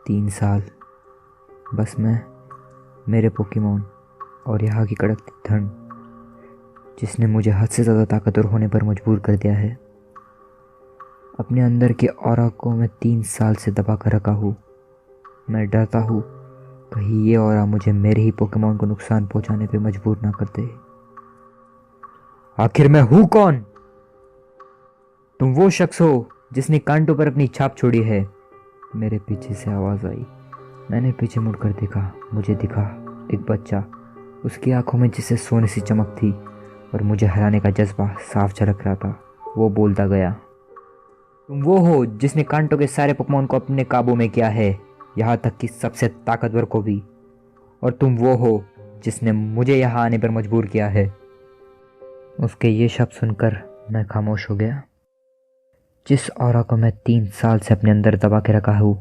3 साल, बस मैं, मेरे पोकेमॉन और यहाँ की कड़कती ठंड जिसने मुझे हद से ज़्यादा ताकतवर होने पर मजबूर कर दिया है। अपने अंदर के ऑरा को मैं 3 साल से दबा कर रखा हूँ। मैं डरता हूँ कहीं ये ऑरा मुझे मेरे ही पोकेमॉन को नुकसान पहुँचाने पर मजबूर ना कर दे। आखिर मैं हूँ कौन? तुम वो शख्स हो जिसने कांटों पर अपनी छाप छोड़ी है। मेरे पीछे से आवाज़ आई। मैंने पीछे मुड़कर देखा। मुझे दिखा एक बच्चा, उसकी आंखों में जिसे सोने सी चमक थी और मुझे हराने का जज्बा साफ झलक रहा था। वो बोलता गया, तुम वो हो जिसने कांटों के सारे पोकेमॉन को अपने काबू में किया है, यहाँ तक कि सबसे ताकतवर को भी। और तुम वो हो जिसने मुझे यहाँ आने पर मजबूर किया है। उसके ये शब्द सुनकर मैं खामोश हो गया। जिस ऑरा को मैं 3 साल से अपने अंदर दबा के रखा हूँ,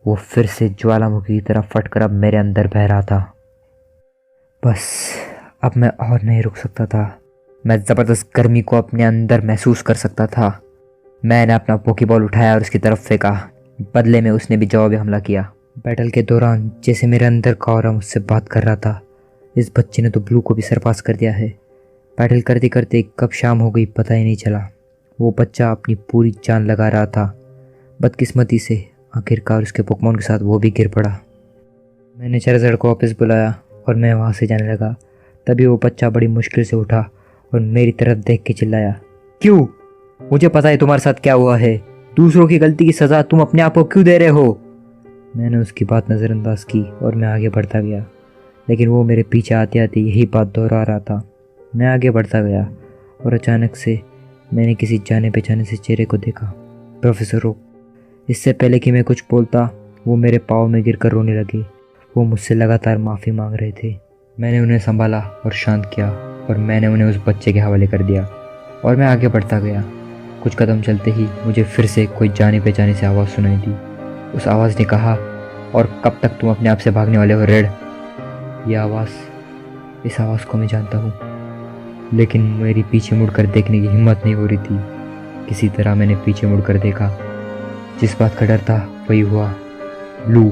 वो फिर से ज्वालामुखी की तरफ फटकर अब मेरे अंदर बह रहा था। बस अब मैं और नहीं रुक सकता था। मैं ज़बरदस्त गर्मी को अपने अंदर महसूस कर सकता था। मैंने अपना पोकेबॉल उठाया और उसकी तरफ फेंका। बदले में उसने भी जवाबी हमला किया। बैटल के दौरान जैसे मेरे अंदर का ऑरा मुझसे बात कर रहा था। इस बच्चे ने तो ब्लू को भी सरपास कर दिया है। बैटल करते करते कब शाम हो गई पता ही नहीं चला। वो बच्चा अपनी पूरी जान लगा रहा था। बदकिस्मती से आखिरकार उसके पोकेमॉन के साथ वो भी गिर पड़ा। मैंने चार्जर को वापस बुलाया और मैं वहाँ से जाने लगा। तभी वो बच्चा बड़ी मुश्किल से उठा और मेरी तरफ देख के चिल्लाया, क्यों? मुझे पता है तुम्हारे साथ क्या हुआ है। दूसरों की गलती की सज़ा तुम अपने आप को क्यों दे रहे हो? मैंने उसकी बात नज़रअंदाज की और मैं आगे बढ़ता गया, लेकिन वो मेरे पीछे आते आते यही बात दोहरा रहा था। मैं आगे बढ़ता गया और अचानक से मैंने किसी जाने पहचाने से चेहरे को देखा। Professor Oak. इससे पहले कि मैं कुछ बोलता, वो मेरे पाँव में गिरकर रोने लगे। वो मुझसे लगातार माफ़ी मांग रहे थे। मैंने उन्हें संभाला और शांत किया और मैंने उन्हें उस बच्चे के हवाले कर दिया और मैं आगे बढ़ता गया। कुछ कदम चलते ही मुझे फिर से कोई जाने पहचाने से आवाज़ सुनाई दी। उस आवाज़ ने कहा, और कब तक तुम अपने आप से भागने वाले हो रेड? इस आवाज़ को मैं जानता हूँ, लेकिन मेरी पीछे मुड़कर देखने की हिम्मत नहीं हो रही थी। किसी तरह मैंने पीछे मुड़कर देखा। जिस बात का डर था वही हुआ। ब्लू,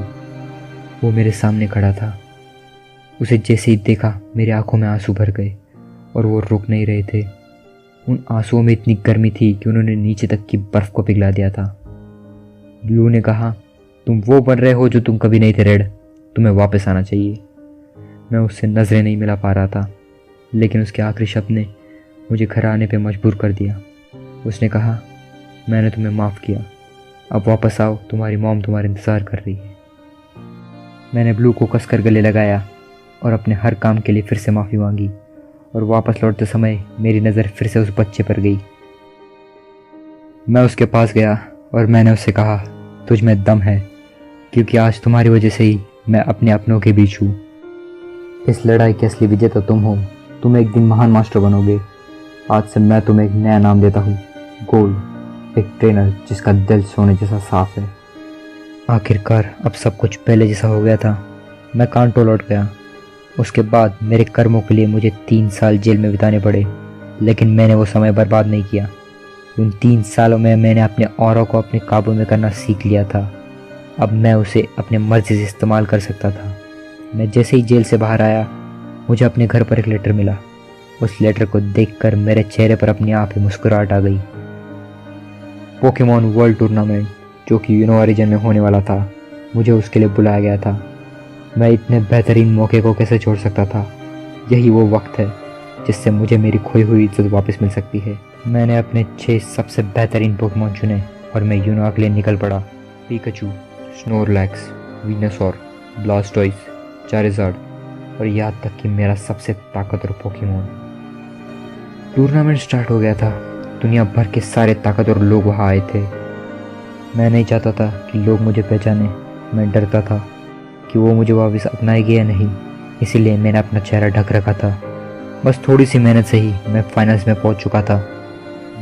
वो मेरे सामने खड़ा था। उसे जैसे ही देखा मेरी आंखों में आंसू भर गए और वो रुक नहीं रहे थे। उन आंसुओं में इतनी गर्मी थी कि उन्होंने नीचे तक की बर्फ को पिघला दिया था। ब्लू ने कहा, तुम वो बन रहे हो जो तुम कभी नहीं थे रेड। तुम्हें वापस आना चाहिए। मैं उससे नज़रें नहीं मिला पा रहा था, लेकिन उसके आखिरी शब्द ने मुझे घर आने पे मजबूर कर दिया। उसने कहा, मैंने तुम्हें माफ़ किया, अब वापस आओ, तुम्हारी मॉम तुम्हारा इंतज़ार कर रही है। मैंने ब्लू को कसकर गले लगाया और अपने हर काम के लिए फिर से माफ़ी मांगी और वापस लौटते समय मेरी नज़र फिर से उस बच्चे पर गई। मैं उसके पास गया और मैंने उससे कहा, तुझ में दम है, क्योंकि आज तुम्हारी वजह से ही मैं अपने अपनों के बीच हूँ। इस लड़ाई के असली विजेता तुम हो। तुम एक दिन महान मास्टर बनोगे। आज से मैं तुम्हें एक नया नाम देता हूँ, गोल्ड, एक ट्रेनर जिसका दिल सोने जैसा साफ है। आखिरकार अब सब कुछ पहले जैसा हो गया था। मैं कांटो लौट गया। उसके बाद मेरे कर्मों के लिए मुझे 3 साल जेल में बिताने पड़े, लेकिन मैंने वो समय बर्बाद नहीं किया। उन 3 सालों में मैंने अपने ऑरा को अपने काबू में करना सीख लिया था। अब मैं उसे अपने मर्जी से इस्तेमाल कर सकता था। मैं जैसे ही जेल से बाहर आया, मुझे अपने घर पर एक लेटर मिला। उस लेटर को देखकर मेरे चेहरे पर अपने आप ही मुस्कुराहट आ गई। पोकेमॉन वर्ल्ड टूर्नामेंट जो कि यूनो ओरिजिन में होने वाला था, मुझे उसके लिए बुलाया गया था। मैं इतने बेहतरीन मौके को कैसे छोड़ सकता था? यही वो वक्त है जिससे मुझे मेरी खोई हुई इज्जत वापस मिल सकती है। मैंने अपने 6 सबसे बेहतरीन पोकेमॉन चुने और मैं यूनो के लिए निकल पड़ा। पिकाचू, स्नोरलैक्स, वीनसॉर, ब्लास्टोइस, चारिज़ार्ड और यहाँ तक कि मेरा सबसे ताकतवर पोकेमॉन। टूर्नामेंट स्टार्ट हो गया था। दुनिया भर के सारे ताकतवर लोग वहाँ आए थे। मैं नहीं चाहता था कि लोग मुझे पहचाने। मैं डरता था कि वो मुझे वापस अपनाएंगे या नहीं, इसीलिए मैंने अपना चेहरा ढक रखा था। बस थोड़ी सी मेहनत से ही मैं फाइनल्स में पहुँच चुका था।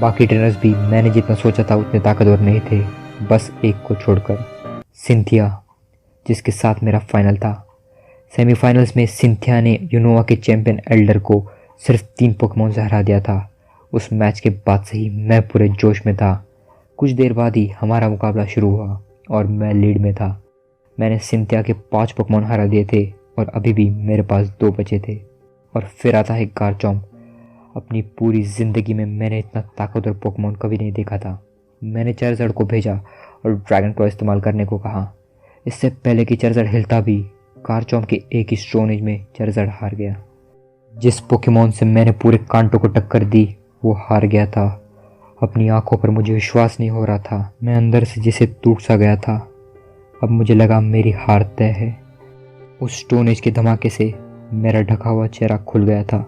बाकी ट्रेनर्स भी मैंने जितना सोचा था उतने ताकतवर नहीं थे, बस एक को छोड़कर, सिंथिया, जिसके साथ मेरा फाइनल था। सेमीफाइनल्स में सिंथिया ने यूनोवा के चैंपियन एल्डर को सिर्फ 3 पोकेमॉन से हरा दिया था। उस मैच के बाद से ही मैं पूरे जोश में था। कुछ देर बाद ही हमारा मुकाबला शुरू हुआ और मैं लीड में था। मैंने सिंथिया के 5 पोकेमॉन हरा दिए थे और अभी भी मेरे पास 2 बचे थे। और फिर आता है गारचॉम्प। अपनी पूरी ज़िंदगी में मैंने इतना ताकतवर पोकेमॉन कभी नहीं देखा था। मैंने चार्जर्ड को भेजा और ड्रैगन क्लॉ इस्तेमाल करने को कहा। इससे पहले कि चार्जर्ड हिलता भी, गारचॉम्प के एक ही स्टोन एज में चार्जर्ड हार गया। जिस पोकेमॉन से मैंने पूरे कांटो को टक्कर दी वो हार गया था। अपनी आंखों पर मुझे विश्वास नहीं हो रहा था। मैं अंदर से जिसे टूट सा गया था। अब मुझे लगा मेरी हार तय है। उस स्टोन एज के धमाके से मेरा ढका हुआ चेहरा खुल गया था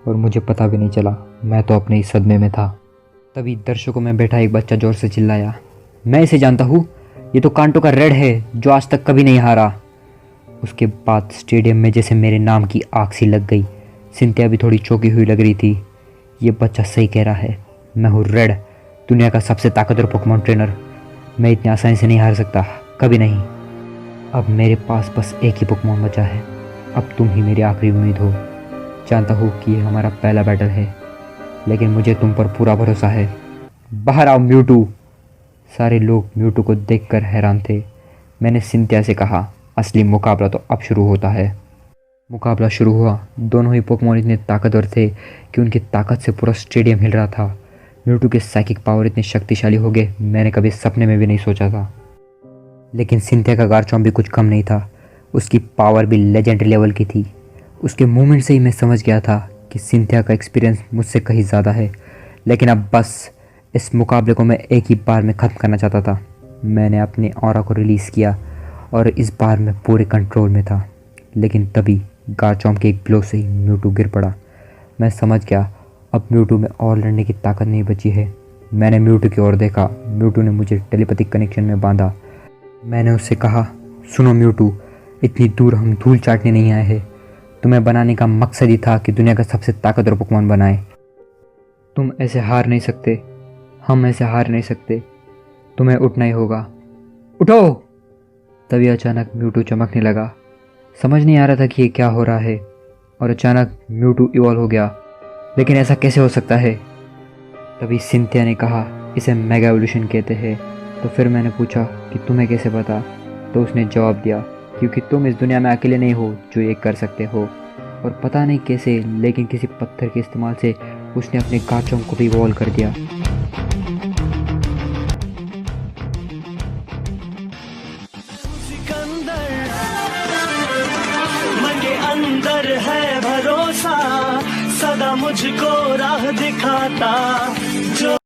और मुझे पता भी नहीं चला। मैं तो अपने ही सदमे में था। तभी दर्शकों में बैठा एक बच्चा जोर से चिल्लाया, मैं इसे जानता हूँ, ये तो कांटो का रेड है जो आज तक कभी नहीं हारा। उसके बाद स्टेडियम में जैसे मेरे नाम की आग सी लग गई। सिंथिया भी थोड़ी चौंकी हुई लग रही थी। ये बच्चा सही कह रहा है, मैं हूँ रेड, दुनिया का सबसे ताकतवर पोकेमॉन ट्रेनर। मैं इतनी आसानी से नहीं हार सकता, कभी नहीं। अब मेरे पास बस एक ही पोकेमॉन बचा है। अब तुम ही मेरी आखिरी उम्मीद हो। जानता हूँ कि ये हमारा पहला बैटल है, लेकिन मुझे तुम पर पूरा भरोसा है। बाहर आओ म्यूटू। सारे लोग म्यूटू को देखकर हैरान थे। मैंने सिंथिया से कहा, असली मुकाबला तो अब शुरू होता है। मुकाबला शुरू हुआ। दोनों ही पोकेमॉन इतने ताकतवर थे कि उनकी ताकत से पूरा स्टेडियम हिल रहा था। म्यूटू के साइकिक पावर इतने शक्तिशाली हो गए, मैंने कभी सपने में भी नहीं सोचा था। लेकिन सिंथिया का गारचॉम्प भी कुछ कम नहीं था। उसकी पावर भी लेजेंडरी लेवल की थी। उसके मूवमेंट से ही मैं समझ गया था कि सिंथिया का एक्सपीरियंस मुझसे कहीं ज़्यादा है। लेकिन अब बस इस मुकाबले को मैं एक ही बार में ख़त्म करना चाहता था। मैंने अपने ऑरा को रिलीज़ किया और इस बार मैं पूरे कंट्रोल में था। लेकिन तभी गारचॉम्प के एक ब्लो से ही म्यूटू गिर पड़ा। मैं समझ गया अब म्यूटू में और लड़ने की ताकत नहीं बची है। मैंने म्यूटू की ओर देखा। म्यूटू ने मुझे टेलीपैथिक कनेक्शन में बांधा। मैंने उससे कहा, सुनो म्यूटू, इतनी दूर हम धूल चाटने नहीं आए हैं। तुम्हें बनाने का मकसद ही था कि दुनिया का सबसे ताकतवर पोकेमॉन बनाए। तुम ऐसे हार नहीं सकते, हम ऐसे हार नहीं सकते। तुम्हें उठना ही होगा, उठो। तभी अचानक म्यूटू चमकने लगा। समझ नहीं आ रहा था कि ये क्या हो रहा है। और अचानक म्यूटू इवॉल्व हो गया। लेकिन ऐसा कैसे हो सकता है? तभी सिंथिया ने कहा, इसे मेगा एवोल्यूशन कहते हैं। तो फिर मैंने पूछा कि तुम्हें कैसे पता? तो उसने जवाब दिया, क्योंकि तुम इस दुनिया में अकेले नहीं हो जो ये कर सकते हो। और पता नहीं कैसे, लेकिन किसी पत्थर के इस्तेमाल से उसने अपने गारचॉम्प को भी इवॉल्व कर दिया। मन के अंदर है भरोसा, सदा मुझको राह दिखाता जो